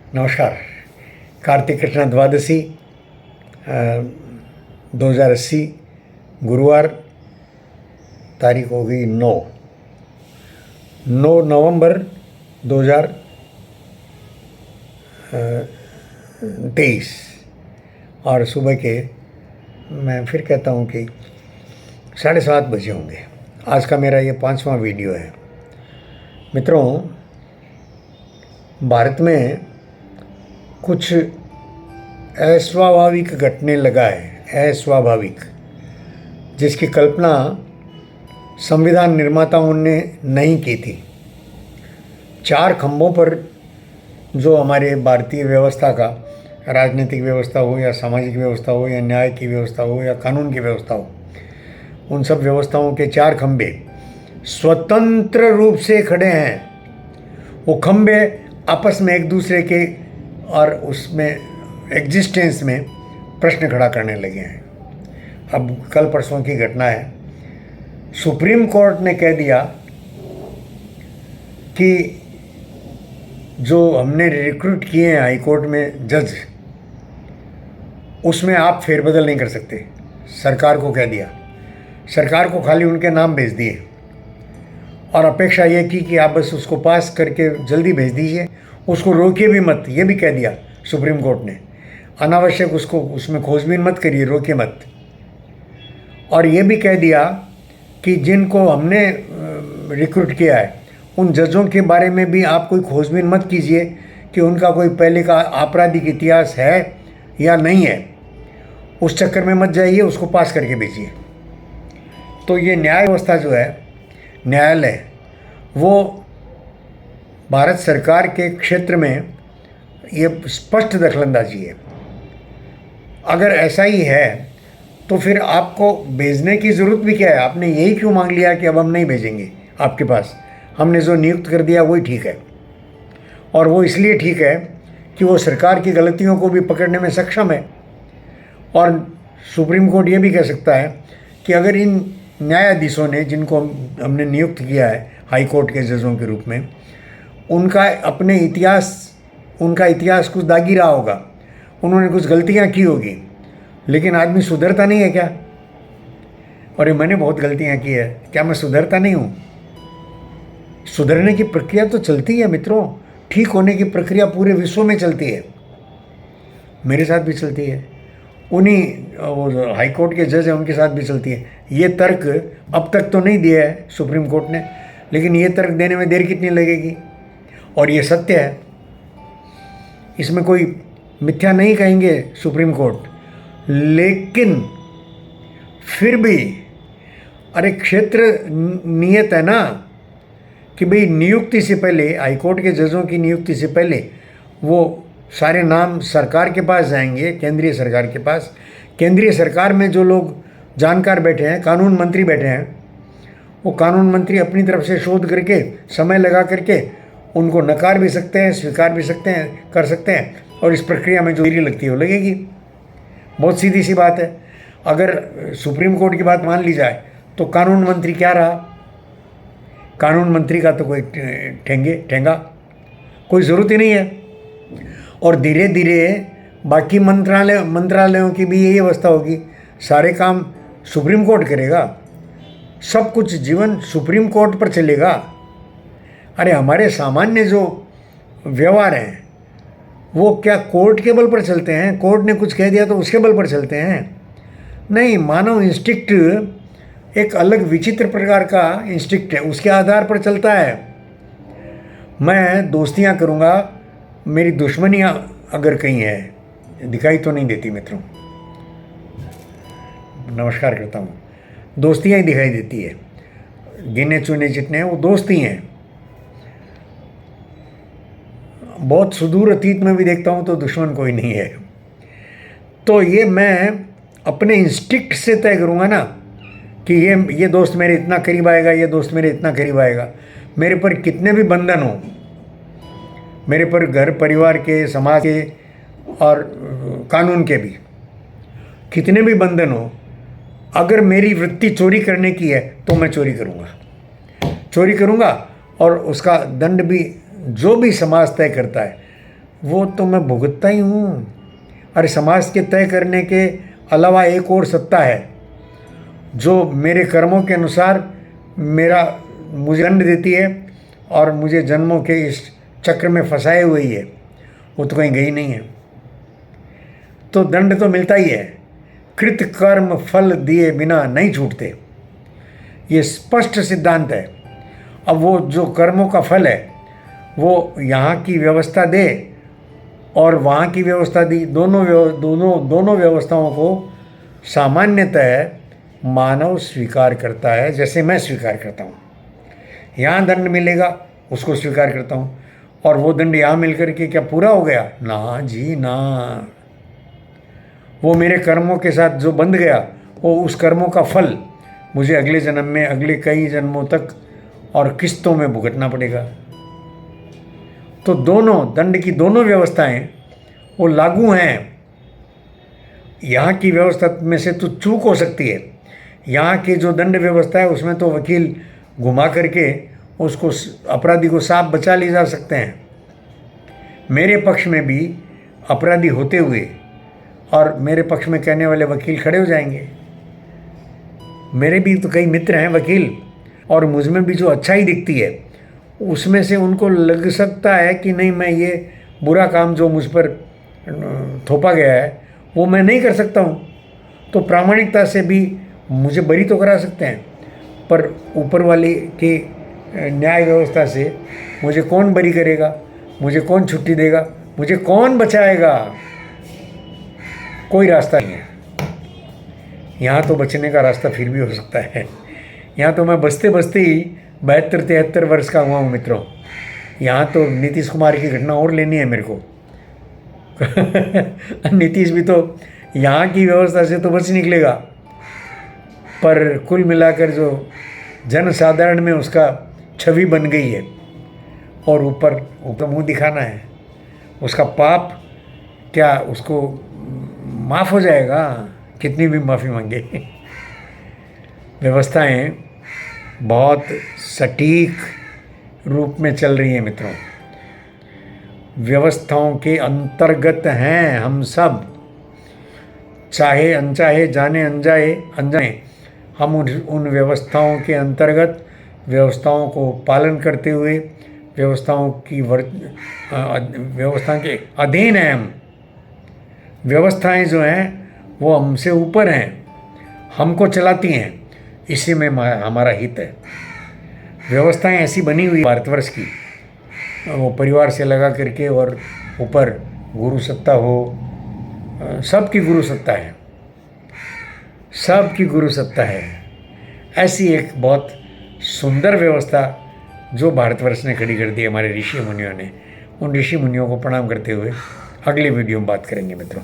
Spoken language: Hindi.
नमस्कार। कार्तिक कृष्ण द्वादशी 2080 गुरुवार, तारीख हो गई 9 नवंबर 2023 और सुबह के मैं फिर कहता हूँ कि 7:30 बजे होंगे। आज का मेरा ये 5वां वीडियो है। मित्रों, भारत में कुछ अस्वाभाविक घटने लगा है, अस्वाभाविक, जिसकी कल्पना संविधान निर्माताओं ने नहीं की थी। 4 खंभों पर जो हमारे भारतीय व्यवस्था का, राजनीतिक व्यवस्था हो या सामाजिक व्यवस्था हो या न्याय की व्यवस्था हो या कानून की व्यवस्था हो, उन सब व्यवस्थाओं के 4 खंभे स्वतंत्र रूप से खड़े हैं। वो खंभे आपस में एक दूसरे के और उसमें एग्जिस्टेंस में प्रश्न खड़ा करने लगे हैं। अब कल परसों की घटना है, सुप्रीम कोर्ट ने कह दिया कि जो हमने रिक्रूट किए हैं हाई कोर्ट में जज, उसमें आप फेरबदल नहीं कर सकते। सरकार को कह दिया, सरकार को खाली उनके नाम भेज दिए और अपेक्षा ये की कि आप बस उसको पास करके जल्दी भेज दीजिए, उसको रोकिए भी मत। ये भी कह दिया सुप्रीम कोर्ट ने, अनावश्यक उसको उसमें खोजबीन मत करिए, रोकिए मत। और ये भी कह दिया कि जिनको हमने रिक्रूट किया है उन जजों के बारे में भी आप कोई खोजबीन मत कीजिए कि उनका कोई पहले का आपराधिक इतिहास है या नहीं है, उस चक्कर में मत जाइए, उसको पास करके भेजिए। तो ये न्याय व्यवस्था जो है, न्यायालय, वो भारत सरकार के क्षेत्र में ये स्पष्ट दखलंदाजी है। अगर ऐसा ही है तो फिर आपको भेजने की ज़रूरत भी क्या है? आपने यही क्यों मांग लिया कि अब हम नहीं भेजेंगे आपके पास, हमने जो नियुक्त कर दिया वही ठीक है। और वो इसलिए ठीक है कि वो सरकार की गलतियों को भी पकड़ने में सक्षम है। और सुप्रीम कोर्ट ये भी कह सकता है कि अगर इन न्यायाधीशों ने, जिनको हमने नियुक्त किया है हाई कोर्ट के जजों के रूप में, उनका इतिहास कुछ दागी रहा होगा, उन्होंने कुछ गलतियां की होगी, लेकिन आदमी सुधरता नहीं है क्या? और मैंने बहुत गलतियां की है, क्या मैं सुधरता नहीं हूँ? सुधरने की प्रक्रिया तो चलती है मित्रों, ठीक होने की प्रक्रिया पूरे विश्व में चलती है, मेरे साथ भी चलती है, उन्हीं वो हाई कोर्ट के जज हैं उनके साथ भी चलती है। ये तर्क अब तक तो नहीं दिया है सुप्रीम कोर्ट ने, लेकिन ये तर्क देने में देर कितनी लगेगी? और ये सत्य है, इसमें कोई मिथ्या नहीं कहेंगे सुप्रीम कोर्ट। लेकिन फिर भी अरे क्षेत्र नियत है ना कि भाई नियुक्ति से पहले, हाईकोर्ट के जजों की नियुक्ति से पहले वो सारे नाम सरकार के पास जाएंगे, केंद्रीय सरकार के पास। केंद्रीय सरकार में जो लोग जानकार बैठे हैं, कानून मंत्री बैठे हैं, वो कानून मंत्री अपनी तरफ से शोध करके, समय लगा करके उनको नकार भी सकते हैं, स्वीकार भी सकते हैं, कर सकते हैं। और इस प्रक्रिया में जो देरी लगती है वो लगेगी। बहुत सीधी सी बात है। अगर सुप्रीम कोर्ट की बात मान ली जाए तो कानून मंत्री क्या रहा? कानून मंत्री का तो कोई ठेंगा कोई ज़रूरत ही नहीं है। और धीरे धीरे बाकी मंत्रालयों की भी यही अवस्था होगी, सारे काम सुप्रीम कोर्ट करेगा, सब कुछ जीवन सुप्रीम कोर्ट पर चलेगा। अरे हमारे सामान्य जो व्यवहार हैं वो क्या कोर्ट के बल पर चलते हैं? कोर्ट ने कुछ कह दिया तो उसके बल पर चलते हैं? नहीं, मानव इंस्टिक्ट एक अलग विचित्र प्रकार का इंस्टिक्ट है, उसके आधार पर चलता है। मैं दोस्तियां करूंगा, मेरी दुश्मनियां अगर कहीं है, दिखाई तो नहीं देती मित्रों, नमस्कार करता हूँ, दोस्तियां ही दिखाई देती है। गिने चुने जितने हैं वो दोस्त ही हैं। बहुत सुदूर अतीत में भी देखता हूँ तो दुश्मन कोई नहीं है। तो ये मैं अपने इंस्टिक्ट से तय करूँगा ना कि ये दोस्त मेरे इतना करीब आएगा, ये दोस्त मेरे इतना करीब आएगा। मेरे पर कितने भी बंधन हो, मेरे पर घर परिवार के, समाज के और कानून के भी कितने भी बंधन हो, अगर मेरी वृत्ति चोरी करने की है तो मैं चोरी करूँगा और उसका दंड भी जो भी समाज तय करता है वो तो मैं भुगतता ही हूँ। अरे समाज के तय करने के अलावा एक और सत्ता है जो मेरे कर्मों के अनुसार मुझे दंड देती है और मुझे जन्मों के इस चक्र में फंसाए हुई है। वो तो कहीं गई नहीं है। तो दंड तो मिलता ही है। कृत कर्म फल दिए बिना नहीं छूटते, ये स्पष्ट सिद्धांत है। अब वो जो कर्मों का फल है वो यहाँ की व्यवस्था दे और वहाँ की व्यवस्था दी, दोनों व्यवस्थाओं को सामान्यतः मानव स्वीकार करता है। जैसे मैं स्वीकार करता हूँ, यहाँ दंड मिलेगा उसको स्वीकार करता हूँ, और वो दंड यहाँ मिल करके क्या पूरा हो गया? ना जी ना। वो मेरे कर्मों के साथ जो बंध गया, वो उस कर्मों का फल मुझे अगले जन्म में, अगले कई जन्मों तक और किस्तों में भुगतना पड़ेगा। तो दोनों दंड की दोनों व्यवस्थाएं वो लागू हैं। यहाँ की व्यवस्था में से तो चूक हो सकती है। यहाँ की जो दंड व्यवस्था है उसमें तो वकील घुमा करके उसको, अपराधी को साफ बचा ले जा सकते हैं। मेरे पक्ष में भी अपराधी होते हुए और मेरे पक्ष में कहने वाले वकील खड़े हो जाएंगे। मेरे भी तो कई मित्र हैं वकील, और मुझ में भी जो अच्छाई दिखती है उसमें से उनको लग सकता है कि नहीं, मैं ये बुरा काम जो मुझ पर थोपा गया है वो मैं नहीं कर सकता हूँ, तो प्रामाणिकता से भी मुझे बरी तो करा सकते हैं। पर ऊपर वाले के न्याय व्यवस्था से मुझे कौन बरी करेगा? मुझे कौन छुट्टी देगा? मुझे कौन बचाएगा? कोई रास्ता नहीं है। यहाँ तो बचने का रास्ता फिर भी हो सकता है। यहाँ तो मैं बचते बचते ही 72-73 वर्ष का हुआ हूँ मित्रों। यहाँ तो नीतीश कुमार की घटना और लेनी है मेरे को। नीतीश भी तो यहाँ की व्यवस्था से तो बच निकलेगा, पर कुल मिलाकर जो जनसाधारण में उसका छवि बन गई है और ऊपर मुंह दिखाना है, उसका पाप क्या उसको माफ़ हो जाएगा? कितनी भी माफ़ी मांगे। व्यवस्थाएं बहुत सटीक रूप में चल रही हैं मित्रों। व्यवस्थाओं के अंतर्गत हैं हम सब, चाहे अनचाहे, जाने अनजाने हम उन व्यवस्थाओं के अंतर्गत, व्यवस्थाओं को पालन करते हुए, व्यवस्थाओं के अधीन हैं हम। व्यवस्थाएं जो हैं वो हमसे ऊपर हैं, हमको चलाती हैं, इसी में हमारा हित है। व्यवस्थाएं ऐसी बनी हुई भारतवर्ष की, वो परिवार से लगा करके और ऊपर गुरु सत्ता हो, सबकी गुरु सत्ता है, सबकी गुरु सत्ता है। ऐसी एक बहुत सुंदर व्यवस्था जो भारतवर्ष ने खड़ी कर दी हमारे ऋषि मुनियों ने। उन ऋषि मुनियों को प्रणाम करते हुए अगले वीडियो में बात करेंगे मित्रों।